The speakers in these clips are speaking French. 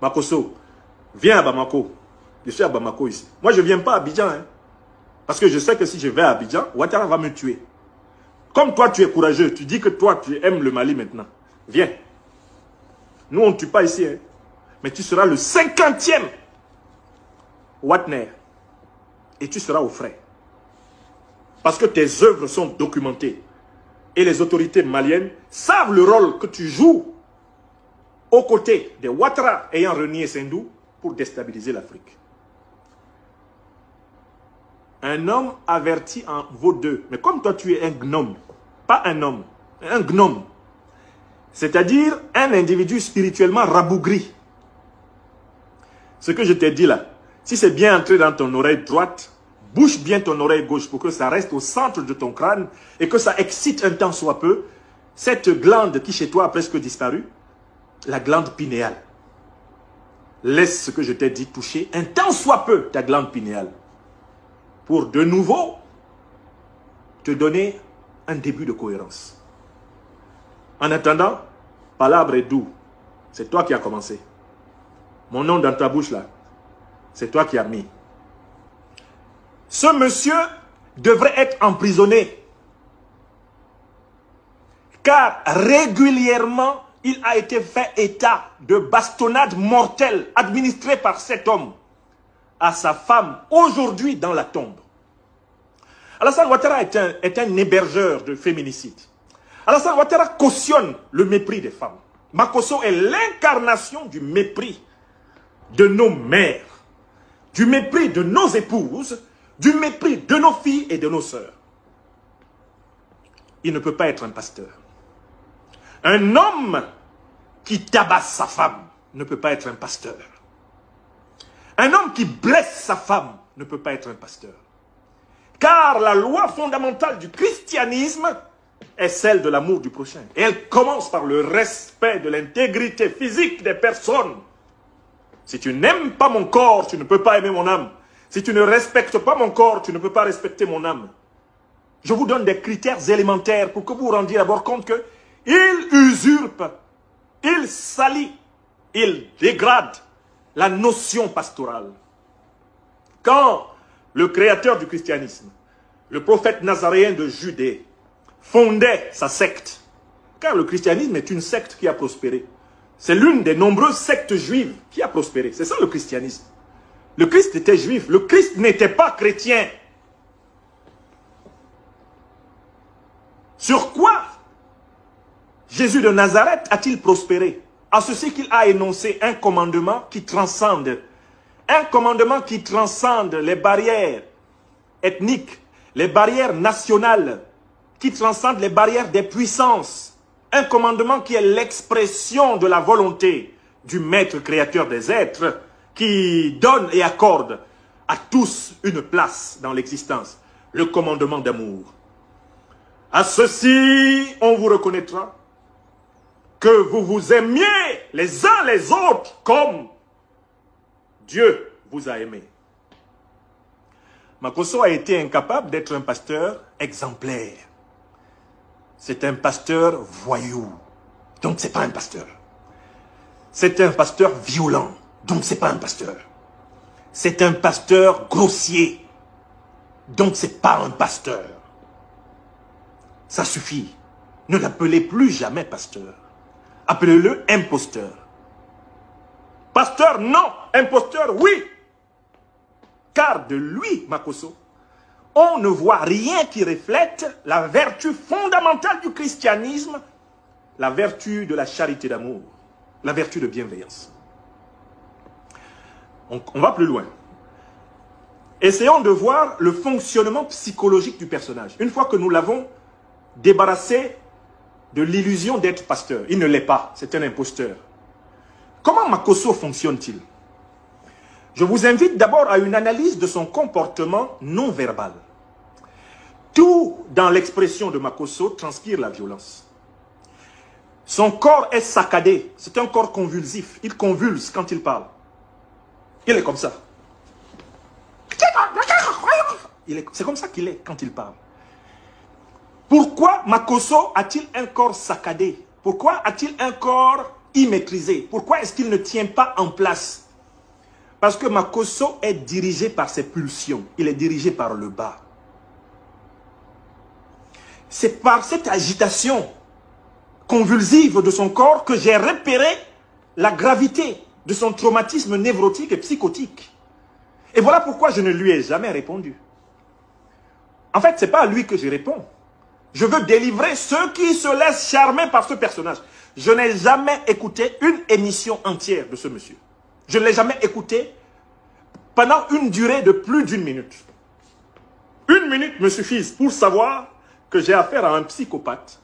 Makosso, viens à Bamako. Je suis à Bamako ici. Moi, je ne viens pas à Abidjan. Hein, parce que je sais que si je vais à Abidjan, Ouattara va me tuer. Comme toi, tu es courageux. Tu dis que toi, tu aimes le Mali maintenant. Viens. Nous, on ne tue pas ici. Hein, mais tu seras le 50e Watner. Et tu seras au frais. Parce que tes œuvres sont documentées. Et les autorités maliennes savent le rôle que tu joues aux côtés des Ouattara ayant renié Sendou pour déstabiliser l'Afrique. Un homme averti en vaut deux. Mais comme toi, tu es un gnome, pas un homme, un gnome, c'est-à-dire un individu spirituellement rabougri. Ce que je t'ai dit là, si c'est bien entré dans ton oreille droite, bouche bien ton oreille gauche pour que ça reste au centre de ton crâne et que ça excite un tant soit peu cette glande qui chez toi a presque disparu, la glande pinéale. Laisse ce que je t'ai dit toucher un tant soit peu ta glande pinéale pour de nouveau te donner un début de cohérence. En attendant, palabre est doux. C'est toi qui as commencé. Mon nom dans ta bouche là, c'est toi qui as mis. Ce monsieur devrait être emprisonné. Car régulièrement, il a été fait état de bastonnade mortelle administrée par cet homme à sa femme aujourd'hui dans la tombe. Alassane Ouattara est un hébergeur de féminicide. Alassane Ouattara cautionne le mépris des femmes. Makosso est l'incarnation du mépris de nos mères, du mépris de nos épouses, du mépris de nos filles et de nos sœurs. Il ne peut pas être un pasteur. Un homme qui tabasse sa femme ne peut pas être un pasteur. Un homme qui blesse sa femme ne peut pas être un pasteur. Car la loi fondamentale du christianisme est celle de l'amour du prochain. Et elle commence par le respect de l'intégrité physique des personnes. Si tu n'aimes pas mon corps, tu ne peux pas aimer mon âme. Si tu ne respectes pas mon corps, tu ne peux pas respecter mon âme. Je vous donne des critères élémentaires pour que vous vous rendiez d'abord compte que il usurpe, il salit, il dégrade la notion pastorale. Quand le créateur du christianisme, le prophète nazaréen de Judée, fondait sa secte, car le christianisme est une secte qui a prospéré. C'est l'une des nombreuses sectes juives qui a prospéré. C'est ça le christianisme. Le Christ était juif, le Christ n'était pas chrétien. Sur quoi Jésus de Nazareth a-t-il prospéré? À ceci qu'il a énoncé un commandement qui transcende. Un commandement qui transcende les barrières ethniques, les barrières nationales, qui transcende les barrières des puissances. Un commandement qui est l'expression de la volonté du maître créateur des êtres, qui donne et accorde à tous une place dans l'existence. Le commandement d'amour. À ceci, on vous reconnaîtra que vous vous aimiez les uns les autres comme Dieu vous a aimé. Makosso a été incapable d'être un pasteur exemplaire. C'est un pasteur voyou. Donc c'est pas un pasteur. C'est un pasteur violent. Donc c'est pas un pasteur. C'est un pasteur grossier. Donc c'est pas un pasteur. Ça suffit. Ne l'appelez plus jamais pasteur. Appelez-le imposteur. Pasteur, non. Imposteur, oui. Car de lui, Makosso, on ne voit rien qui reflète la vertu fondamentale du christianisme, la vertu de la charité d'amour, la vertu de bienveillance. On va plus loin. Essayons de voir le fonctionnement psychologique du personnage. Une fois que nous l'avons débarrassé de l'illusion d'être pasteur, il ne l'est pas, c'est un imposteur. Comment Makosso fonctionne-t-il? Je vous invite d'abord à une analyse de son comportement non verbal. Tout dans l'expression de Makosso transpire la violence. Son corps est saccadé, c'est un corps convulsif, il convulse quand il parle. Il est comme ça. C'est comme ça qu'il est quand il parle. Pourquoi Makosso a-t-il un corps saccadé? Pourquoi a-t-il un corps y maîtriser. Pourquoi est-ce qu'il ne tient pas en place? Parce que Makosso est dirigé par ses pulsions. Il est dirigé par le bas. C'est par cette agitation convulsive de son corps que j'ai repéré la gravité de son traumatisme névrotique et psychotique. Et voilà pourquoi je ne lui ai jamais répondu. En fait, ce n'est pas à lui que je réponds. Je veux délivrer ceux qui se laissent charmer par ce personnage. Je n'ai jamais écouté une émission entière de ce monsieur. Je ne l'ai jamais écouté pendant une durée de plus d'1 minute. 1 minute me suffit pour savoir que j'ai affaire à un psychopathe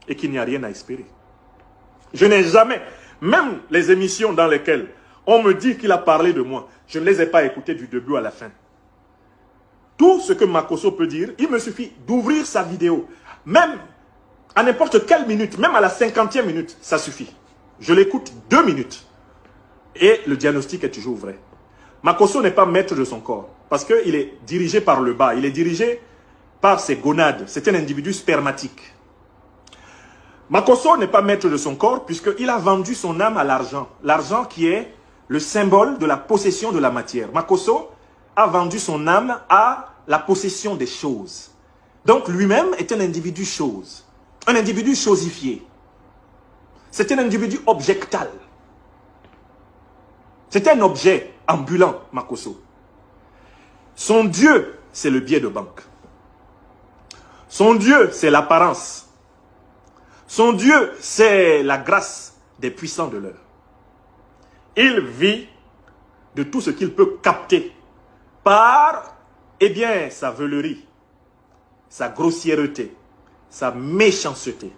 et qu'il n'y a rien à espérer. Je n'ai jamais, même les émissions dans lesquelles on me dit qu'il a parlé de moi, je ne les ai pas écoutées du début à la fin. Tout ce que Makosso peut dire, il me suffit d'ouvrir sa vidéo. Même à n'importe quelle minute, même à la 50e minute, ça suffit. Je l'écoute 2 minutes. Et le diagnostic est toujours vrai. Makosso n'est pas maître de son corps. Parce qu'il est dirigé par le bas. Il est dirigé par ses gonades. C'est un individu spermatique. Makosso n'est pas maître de son corps puisqu'il a vendu son âme à l'argent. L'argent qui est le symbole de la possession de la matière. Makosso a vendu son âme à la possession des choses. Donc lui-même est un individu chose. Un individu chosifié. C'est un individu objectal. C'est un objet ambulant, Makosso. Son Dieu, c'est le billet de banque. Son Dieu, c'est l'apparence. Son Dieu, c'est la grâce des puissants de l'heure. Il vit de tout ce qu'il peut capter par, eh bien, sa veulerie, sa grossièreté, sa méchanceté.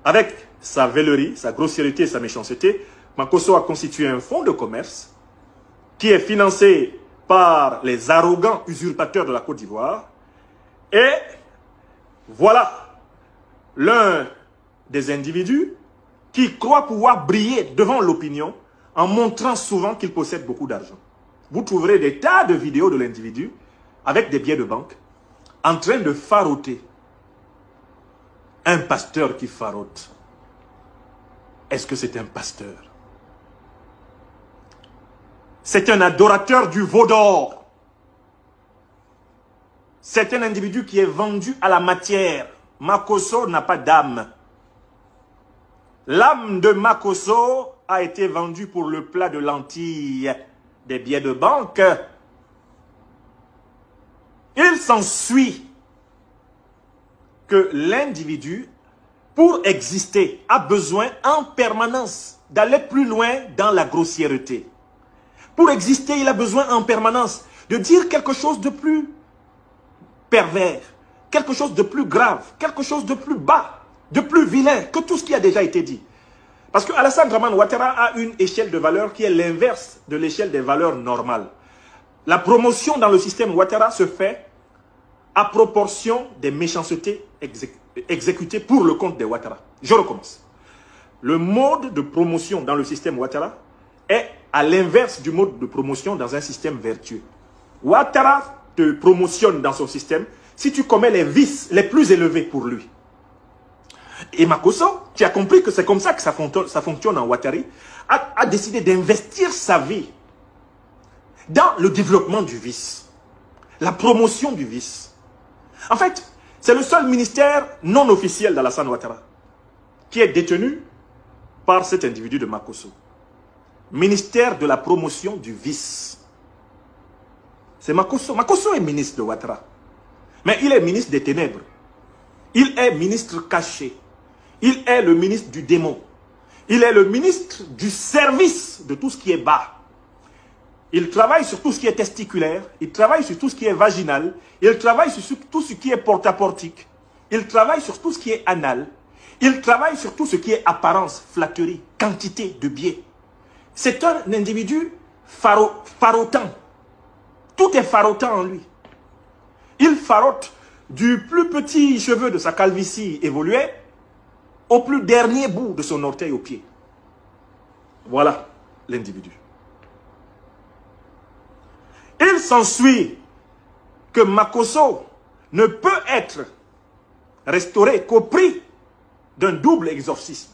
Avec sa veulerie, sa grossièreté et sa méchanceté, Makosso a constitué un fonds de commerce qui est financé par les arrogants usurpateurs de la Côte d'Ivoire. Et voilà l'un des individus qui croit pouvoir briller devant l'opinion en montrant souvent qu'il possède beaucoup d'argent. Vous trouverez des tas de vidéos de l'individu avec des billets de banque en train de faroter. Un pasteur qui farote. Est-ce que c'est un pasteur? C'est un adorateur du veau d'or. C'est un individu qui est vendu à la matière. Makosso n'a pas d'âme. L'âme de Makosso a été vendue pour le plat de lentilles des billets de banque. Il s'ensuit que l'individu, pour exister, a besoin en permanence d'aller plus loin dans la grossièreté. Pour exister, il a besoin en permanence de dire quelque chose de plus pervers, quelque chose de plus grave, quelque chose de plus bas, de plus vilain que tout ce qui a déjà été dit. Parce que Alassane Dramane Ouattara a une échelle de valeurs qui est l'inverse de l'échelle des valeurs normales. La promotion dans le système Ouattara se fait à proportion des méchancetés exécutées pour le compte des Ouattara. Je recommence. Le mode de promotion dans le système Ouattara est à l'inverse du mode de promotion dans un système vertueux. Ouattara te promotionne dans son système si tu commets les vices les plus élevés pour lui. Et Makosso, qui a compris que c'est comme ça que ça fonctionne en Ouattari, a décidé d'investir sa vie dans le développement du vice, la promotion du vice. En fait, c'est le seul ministère non officiel d'Alassane Ouattara qui est détenu par cet individu de Makosso. Ministère de la promotion du vice. C'est Makosso. Makosso est ministre de Ouattara. Mais il est ministre des ténèbres. Il est ministre caché. Il est le ministre du démon. Il est le ministre du service de tout ce qui est bas. Il travaille sur tout ce qui est testiculaire. Il travaille sur tout ce qui est vaginal. Il travaille sur tout ce qui est portaportique. Il travaille sur tout ce qui est anal. Il travaille sur tout ce qui est apparence, flatterie, quantité de biais. C'est un individu farotant. Tout est farotant en lui. Il farote du plus petit cheveu de sa calvitie évoluée au plus dernier bout de son orteil au pied. Voilà l'individu. Il s'ensuit que Makosso ne peut être restauré qu'au prix d'un double exorcisme.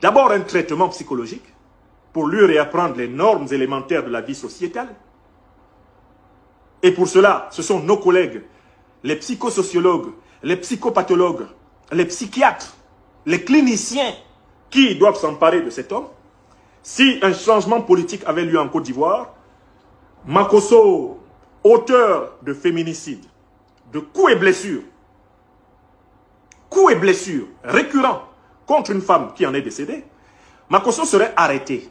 D'abord un traitement psychologique pour lui réapprendre les normes élémentaires de la vie sociétale. Et pour cela, ce sont nos collègues, les psychosociologues, les psychopathologues, les psychiatres, les cliniciens qui doivent s'emparer de cet homme. Si un changement politique avait lieu en Côte d'Ivoire, Makosso, auteur de féminicide, de coups et blessures récurrents contre une femme qui en est décédée, Makosso serait arrêté.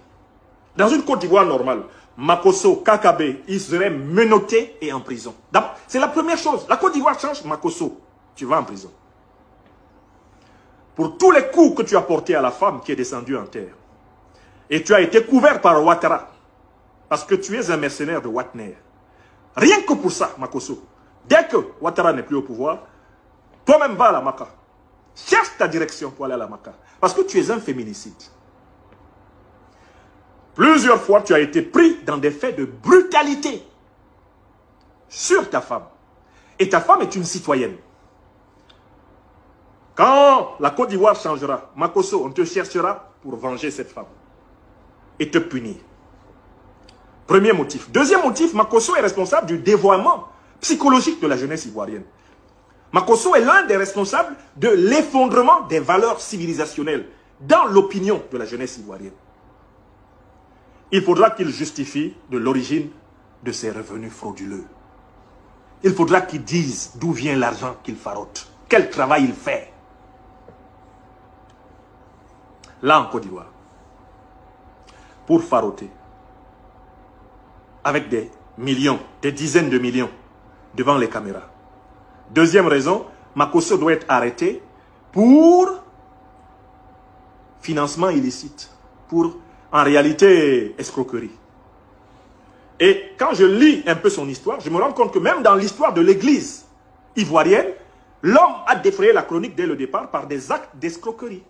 Dans une Côte d'Ivoire normale, Makosso, Kakabe, il serait menotté et en prison. C'est la première chose. La Côte d'Ivoire change, Makosso, tu vas en prison. Pour tous les coups que tu as portés à la femme qui est descendue en terre. Et tu as été couvert par Ouattara. Parce que tu es un mercenaire de Watner. Rien que pour ça, Makosso. Dès que Ouattara n'est plus au pouvoir, toi-même va à la Maka. Cherche ta direction pour aller à la Maka. Parce que tu es un féminicide. Plusieurs fois, tu as été pris dans des faits de brutalité sur ta femme. Et ta femme est une citoyenne. Quand la Côte d'Ivoire changera, Makosso, on te cherchera pour venger cette femme. Et te punir. Premier motif. Deuxième motif, Makosso est responsable du dévoiement psychologique de la jeunesse ivoirienne. Makosso est l'un des responsables de l'effondrement des valeurs civilisationnelles dans l'opinion de la jeunesse ivoirienne. Il faudra qu'il justifie de l'origine de ses revenus frauduleux. Il faudra qu'il dise d'où vient l'argent qu'il farote. Quel travail il fait. Là en Côte d'Ivoire. Pour faroter. Avec des millions, des dizaines de millions devant les caméras. Deuxième raison, Makosso doit être arrêté pour financement illicite. Pour, en réalité, escroquerie. Et quand je lis un peu son histoire, je me rends compte que même dans l'histoire de l'église ivoirienne, l'homme a défrayé la chronique dès le départ par des actes d'escroquerie.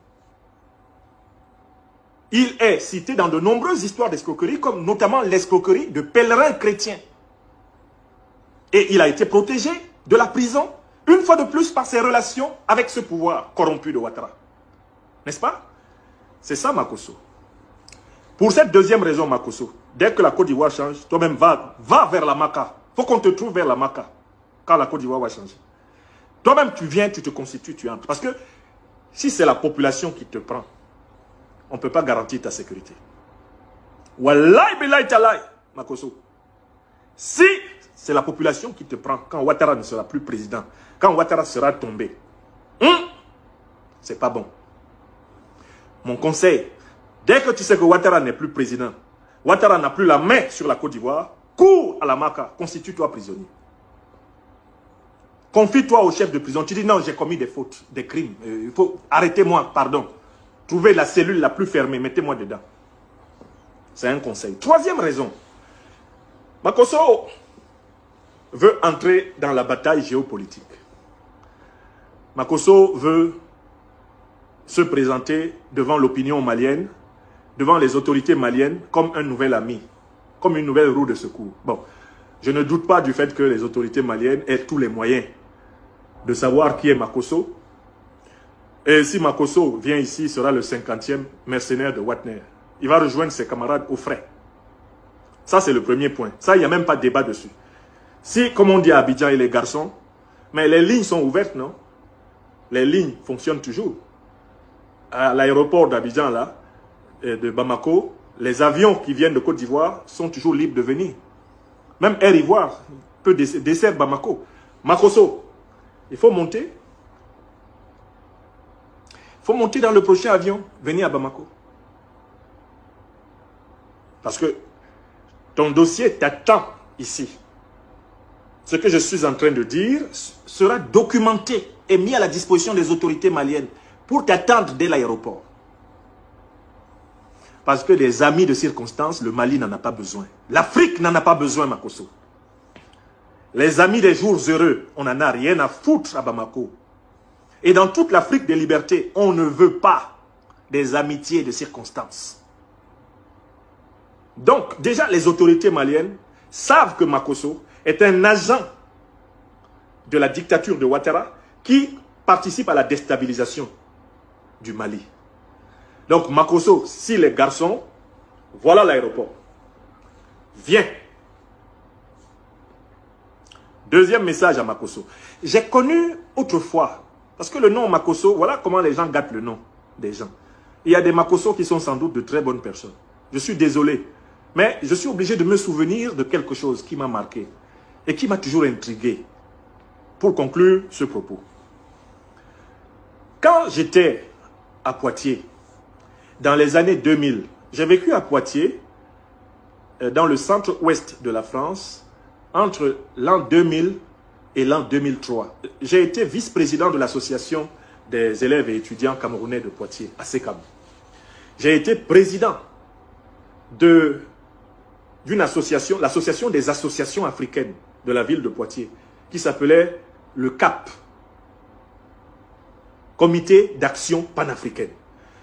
Il est cité dans de nombreuses histoires d'escroquerie, comme notamment l'escroquerie de pèlerins chrétiens. Et il a été protégé de la prison, une fois de plus, par ses relations avec ce pouvoir corrompu de Ouattara. N'est-ce pas? C'est ça, Makosso. Pour cette deuxième raison, Makosso, dès que la Côte d'Ivoire change, toi-même va vers la Maka. Il faut qu'on te trouve vers la Maka, quand la Côte d'Ivoire va changer. Toi-même, tu viens, tu te constitues, tu entres. Parce que si c'est la population qui te prend, on ne peut pas garantir ta sécurité. Wallahi billahi talahi, Makosso. Si c'est la population qui te prend, quand Ouattara ne sera plus président, quand Ouattara sera tombé, c'est pas bon. Mon conseil, dès que tu sais que Ouattara n'est plus président, Ouattara n'a plus la main sur la Côte d'Ivoire, cours à la Maka, constitue-toi prisonnier. Confie-toi au chef de prison. Tu dis non, j'ai commis des fautes, des crimes. Il faut arrêtez-moi, pardon. Trouvez la cellule la plus fermée, mettez-moi dedans. C'est un conseil. Troisième raison. Makosso veut entrer dans la bataille géopolitique. Makosso veut se présenter devant l'opinion malienne, devant les autorités maliennes, comme un nouvel ami, comme une nouvelle roue de secours. Bon, je ne doute pas du fait que les autorités maliennes aient tous les moyens de savoir qui est Makosso. Et si Makosso vient ici, il sera le 50e mercenaire de Watner. Il va rejoindre ses camarades au frais. Ça, c'est le premier point. Ça, il n'y a même pas de débat dessus. Si, comme on dit à Abidjan et les garçons, mais les lignes sont ouvertes, non? Les lignes fonctionnent toujours. À l'aéroport d'Abidjan, là, et de Bamako, les avions qui viennent de Côte d'Ivoire sont toujours libres de venir. Même Air Ivoire peut desservir Bamako. Makosso, il faut monter. Il faut monter dans le prochain avion, venir à Bamako. Parce que ton dossier t'attend ici. Ce que je suis en train de dire sera documenté et mis à la disposition des autorités maliennes pour t'attendre dès l'aéroport. Parce que des amis de circonstance, le Mali n'en a pas besoin. L'Afrique n'en a pas besoin, Makosso. Les amis des jours heureux, on n'en a rien à foutre à Bamako. Et dans toute l'Afrique des libertés, on ne veut pas des amitiés de circonstance. Donc, déjà, les autorités maliennes savent que Makosso est un agent de la dictature de Ouattara qui participe à la déstabilisation du Mali. Donc, Makosso, si les garçons, voilà l'aéroport. Viens. Deuxième message à Makosso. J'ai connu autrefois, parce que le nom Makosso, voilà comment les gens gâtent le nom des gens. Il y a des Makosso qui sont sans doute de très bonnes personnes. Je suis désolé, mais je suis obligé de me souvenir de quelque chose qui m'a marqué et qui m'a toujours intrigué. Pour conclure ce propos. Quand j'étais à Poitiers, dans les années 2000, j'ai vécu à Poitiers, dans le centre-ouest de la France, entre l'an 2000 et l'an 2003. J'ai été vice-président de l'association des élèves et étudiants camerounais de Poitiers, ASECAM. J'ai été président d'une association, l'association des associations africaines de la ville de Poitiers, qui s'appelait le CAP, Comité d'action panafricaine.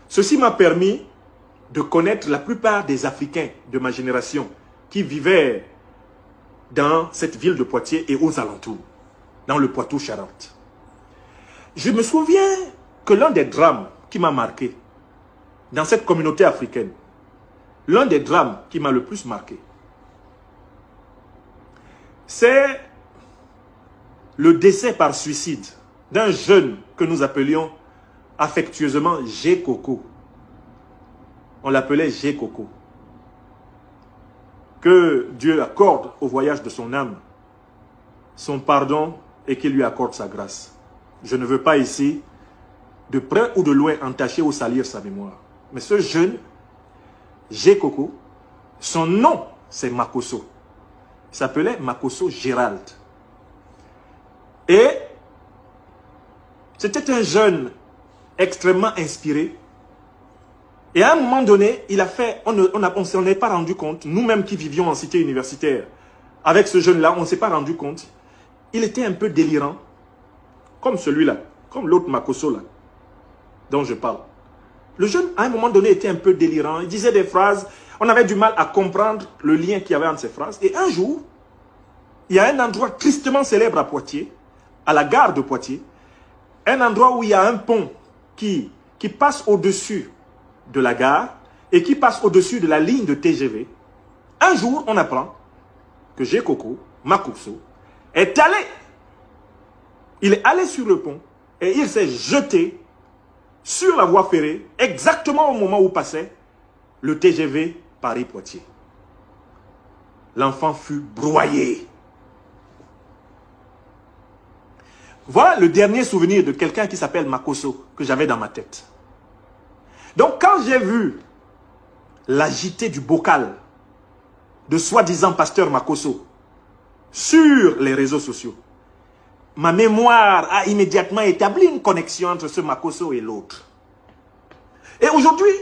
Ceci m'a permis de connaître la plupart des Africains de ma génération qui vivaient dans cette ville de Poitiers et aux alentours, dans le Poitou-Charentes. Je me souviens que l'un des drames qui m'a marqué dans cette communauté africaine, l'un des drames qui m'a le plus marqué, c'est le décès par suicide d'un jeune que nous appelions affectueusement G. Coco. On l'appelait G. Coco. Que Dieu accorde au voyage de son âme son pardon et qu'il lui accorde sa grâce. Je ne veux pas ici, de près ou de loin, entacher ou salir sa mémoire. Mais ce jeune, G. Coco, son nom, c'est Makosso. Il s'appelait Makosso Gérald. Et c'était un jeune extrêmement inspiré. Et à un moment donné, il a fait, on ne s'en est pas rendu compte, nous-mêmes qui vivions en cité universitaire, avec ce jeune-là, on ne s'est pas rendu compte. Il était un peu délirant, comme celui-là, comme l'autre Makosso là, dont je parle. Le jeune, à un moment donné, était un peu délirant. Il disait des phrases, on avait du mal à comprendre le lien qu'il y avait entre ces phrases. Et un jour, il y a un endroit tristement célèbre à Poitiers, à la gare de Poitiers, un endroit où il y a un pont qui passe au-dessus de la gare et qui passe au-dessus de la ligne de TGV. Un jour, on apprend que G. Coco, Makosso, est allé. Il est allé sur le pont et il s'est jeté sur la voie ferrée exactement au moment où passait le TGV Paris-Poitiers. L'enfant fut broyé. Voilà le dernier souvenir de quelqu'un qui s'appelle Makosso que j'avais dans ma tête. Donc quand j'ai vu l'agité du bocal de soi-disant pasteur Makosso sur les réseaux sociaux, ma mémoire a immédiatement établi une connexion entre ce Makosso et l'autre. Et aujourd'hui,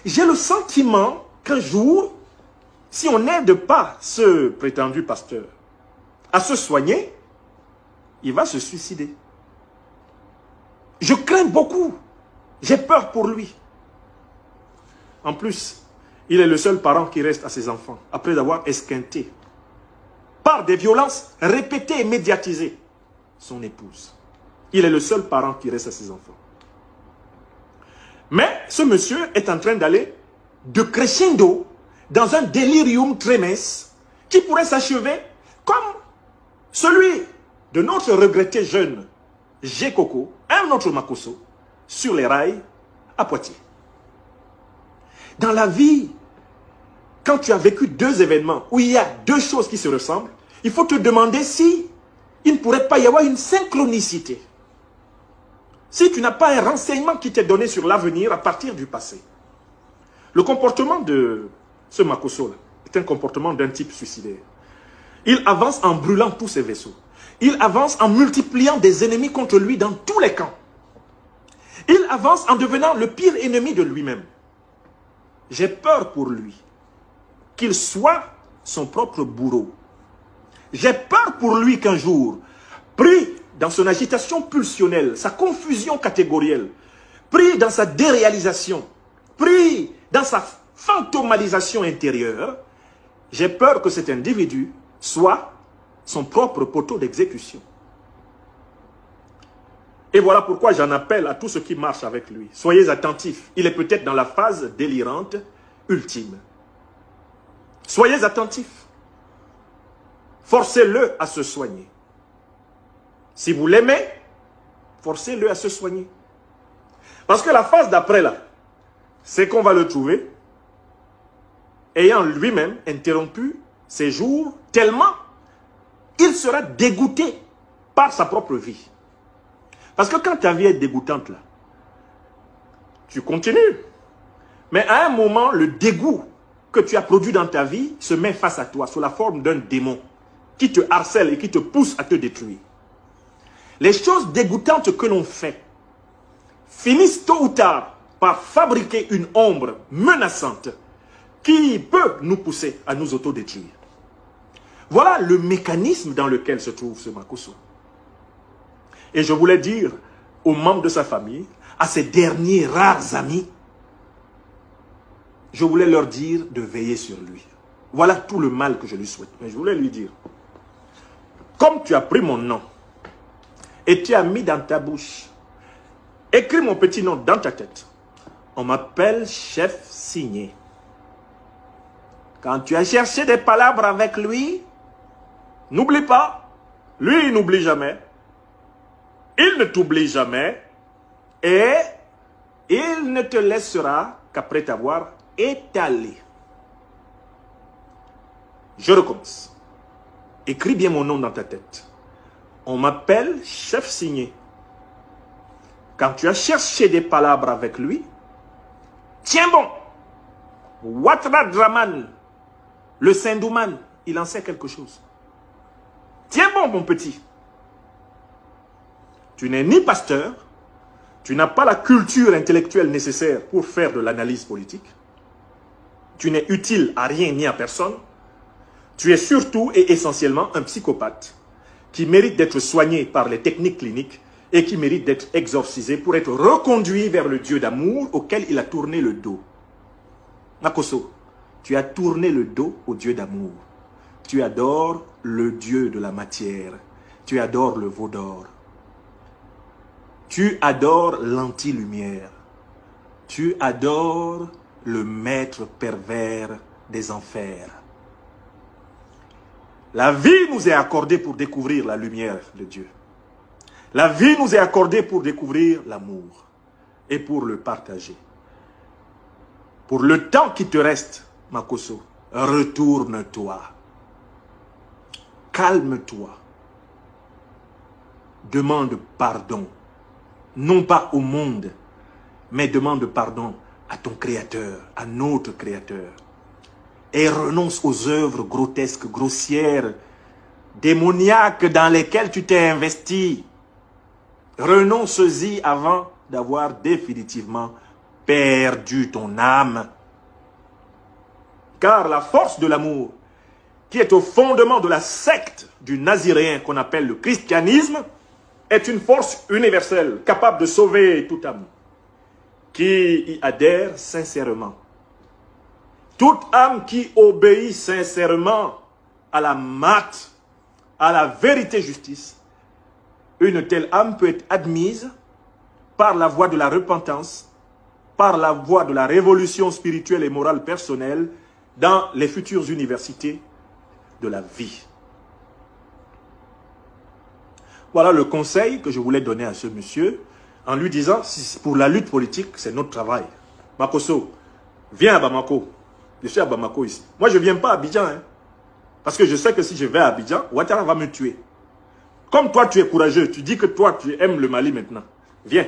j'ai le sentiment qu'un jour, si on n'aide pas ce prétendu pasteur à se soigner, il va se suicider. Je crains beaucoup. J'ai peur pour lui. En plus, il est le seul parent qui reste à ses enfants, après avoir esquinté, par des violences répétées et médiatisées, son épouse. Il est le seul parent qui reste à ses enfants. Mais ce monsieur est en train d'aller de crescendo dans un delirium tremens qui pourrait s'achever comme celui de notre regretté jeune G. Coco, un autre Makosso, sur les rails à Poitiers. Dans la vie, quand tu as vécu deux événements où il y a deux choses qui se ressemblent, il faut te demander si il ne pourrait pas y avoir une synchronicité. Si tu n'as pas un renseignement qui t'est donné sur l'avenir à partir du passé. Le comportement de ce Makosso-là est un comportement d'un type suicidaire. Il avance en brûlant tous ses vaisseaux. Il avance en multipliant des ennemis contre lui dans tous les camps. Il avance en devenant le pire ennemi de lui-même. J'ai peur pour lui qu'il soit son propre bourreau. J'ai peur pour lui qu'un jour, pris dans son agitation pulsionnelle, sa confusion catégorielle, pris dans sa déréalisation, pris dans sa fantomalisation intérieure, j'ai peur que cet individu soit son propre poteau d'exécution. Et voilà pourquoi j'en appelle à tous ceux qui marchent avec lui. Soyez attentifs. Il est peut-être dans la phase délirante ultime. Soyez attentifs. Forcez-le à se soigner. Si vous l'aimez, forcez-le à se soigner. Parce que la phase d'après là, c'est qu'on va le trouver ayant lui-même interrompu ses jours tellement il sera dégoûté par sa propre vie. Parce que quand ta vie est dégoûtante là, tu continues. Mais à un moment, le dégoût que tu as produit dans ta vie se met face à toi sous la forme d'un démon qui te harcèle et qui te pousse à te détruire. Les choses dégoûtantes que l'on fait finissent tôt ou tard par fabriquer une ombre menaçante qui peut nous pousser à nous autodétruire. Voilà le mécanisme dans lequel se trouve ce Makosso. Et je voulais dire aux membres de sa famille, à ses derniers rares amis, je voulais leur dire de veiller sur lui. Voilà tout le mal que je lui souhaite. Mais je voulais lui dire, comme tu as pris mon nom et tu as mis dans ta bouche, écris mon petit nom dans ta tête. On m'appelle chef signé. Quand tu as cherché des palabres avec lui, n'oublie pas, lui il n'oublie jamais. Il ne t'oublie jamais et il ne te laissera qu'après t'avoir étalé. Je recommence. Écris bien mon nom dans ta tête. On m'appelle chef signé. Quand tu as cherché des palabres avec lui, tiens bon. Ouattara Draman, le Sindouman, il en sait quelque chose. Tiens bon, mon petit. Tu n'es ni pasteur, tu n'as pas la culture intellectuelle nécessaire pour faire de l'analyse politique. Tu n'es utile à rien ni à personne. Tu es surtout et essentiellement un psychopathe qui mérite d'être soigné par les techniques cliniques et qui mérite d'être exorcisé pour être reconduit vers le Dieu d'amour auquel il a tourné le dos. Makosso, tu as tourné le dos au Dieu d'amour. Tu adores le Dieu de la matière. Tu adores le veau d'or. Tu adores l'anti-lumière. Tu adores le maître pervers des enfers. La vie nous est accordée pour découvrir la lumière de Dieu. La vie nous est accordée pour découvrir l'amour et pour le partager. Pour le temps qui te reste, Makosso, retourne-toi. Calme-toi. Demande pardon. Non pas au monde, mais demande pardon à ton Créateur, à notre Créateur. Et renonce aux œuvres grotesques, grossières, démoniaques dans lesquelles tu t'es investi. Renonce-y avant d'avoir définitivement perdu ton âme. Car la force de l'amour, qui est au fondement de la secte du naziréen qu'on appelle le christianisme, est une force universelle, capable de sauver toute âme, qui y adhère sincèrement. Toute âme qui obéit sincèrement à la mat, à la vérité justice, une telle âme peut être admise par la voie de la repentance, par la voie de la révolution spirituelle et morale personnelle dans les futures universités de la vie. Voilà le conseil que je voulais donner à ce monsieur en lui disant, pour la lutte politique, c'est notre travail. Makosso, viens à Bamako. Je suis à Bamako ici. Moi, je ne viens pas à Abidjan. Hein, parce que je sais que si je vais à Abidjan, Ouattara va me tuer. Comme toi, tu es courageux. Tu dis que toi, tu aimes le Mali maintenant. Viens.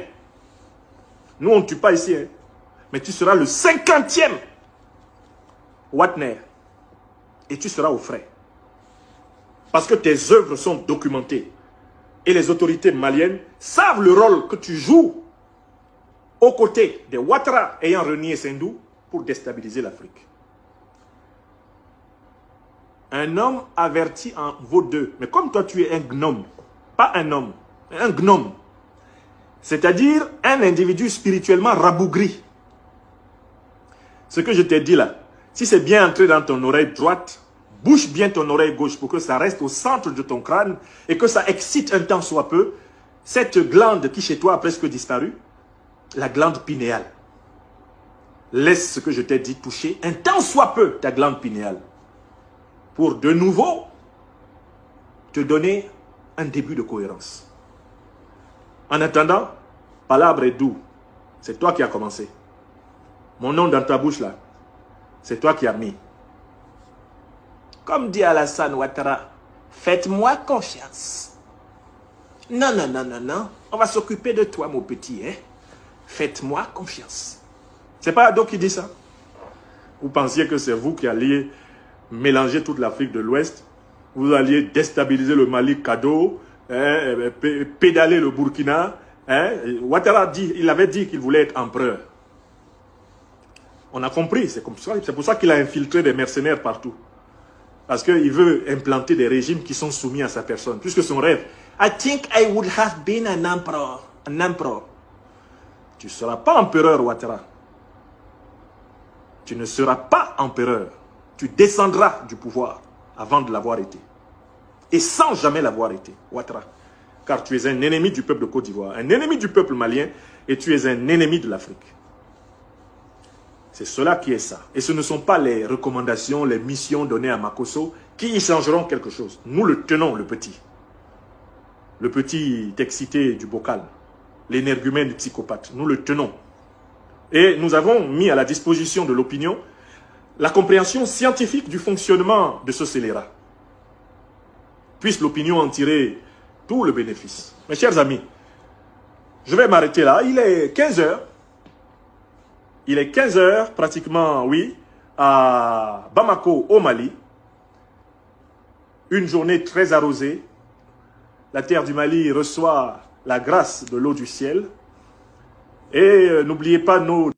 Nous, on ne tue pas ici. Hein, mais tu seras le 50e Watner. Et tu seras au frais. Parce que tes œuvres sont documentées. Et les autorités maliennes savent le rôle que tu joues aux côtés des Ouattara ayant renié Sendou pour déstabiliser l'Afrique. Un homme averti en vaut deux. Mais comme toi tu es un gnome, pas un homme, un gnome, c'est-à-dire un individu spirituellement rabougri. Ce que je t'ai dit là, si c'est bien entré dans ton oreille droite, bouche bien ton oreille gauche pour que ça reste au centre de ton crâne et que ça excite un temps soit peu. cette glande qui chez toi a presque disparu, la glande pinéale. Laisse ce que je t'ai dit toucher un tant soit peu ta glande pinéale pour de nouveau te donner un début de cohérence. En attendant, Palabre est doux. C'est toi qui as commencé. Mon nom dans ta bouche là, c'est toi qui as mis. Comme dit Alassane Ouattara, faites-moi confiance. Non, non, non, non, non. On va s'occuper de toi, mon petit. Hein? Faites-moi confiance. C'est pas Ado qui dit ça. Vous pensiez que c'est vous qui alliez mélanger toute l'Afrique de l'Ouest. Vous alliez déstabiliser le Mali cadeau, hein, pédaler le Burkina. Hein? Ouattara il avait dit qu'il voulait être empereur. On a compris. C'est pour ça qu'il a infiltré des mercenaires partout. Parce qu'il veut implanter des régimes qui sont soumis à sa personne. Puisque son rêve, I think I would have been an emperor. An emperor. Tu ne seras pas empereur, Ouattara. Tu ne seras pas empereur. Tu descendras du pouvoir avant de l'avoir été. Et sans jamais l'avoir été, Ouattara. Car tu es un ennemi du peuple de Côte d'Ivoire, un ennemi du peuple malien, et tu es un ennemi de l'Afrique. C'est cela qui est ça. Et ce ne sont pas les recommandations, les missions données à Makosso qui y changeront quelque chose. Nous le tenons, le petit. Le petit excité du bocal. L'énergumène du psychopathe. Nous le tenons. Et nous avons mis à la disposition de l'opinion la compréhension scientifique du fonctionnement de ce scélérat. Puisse l'opinion en tirer tout le bénéfice. Mes chers amis, je vais m'arrêter là. Il est 15 h. Il est 15 h pratiquement, oui, à Bamako, au Mali. Une journée très arrosée. La terre du Mali reçoit la grâce de l'eau du ciel. Et n'oubliez pas nos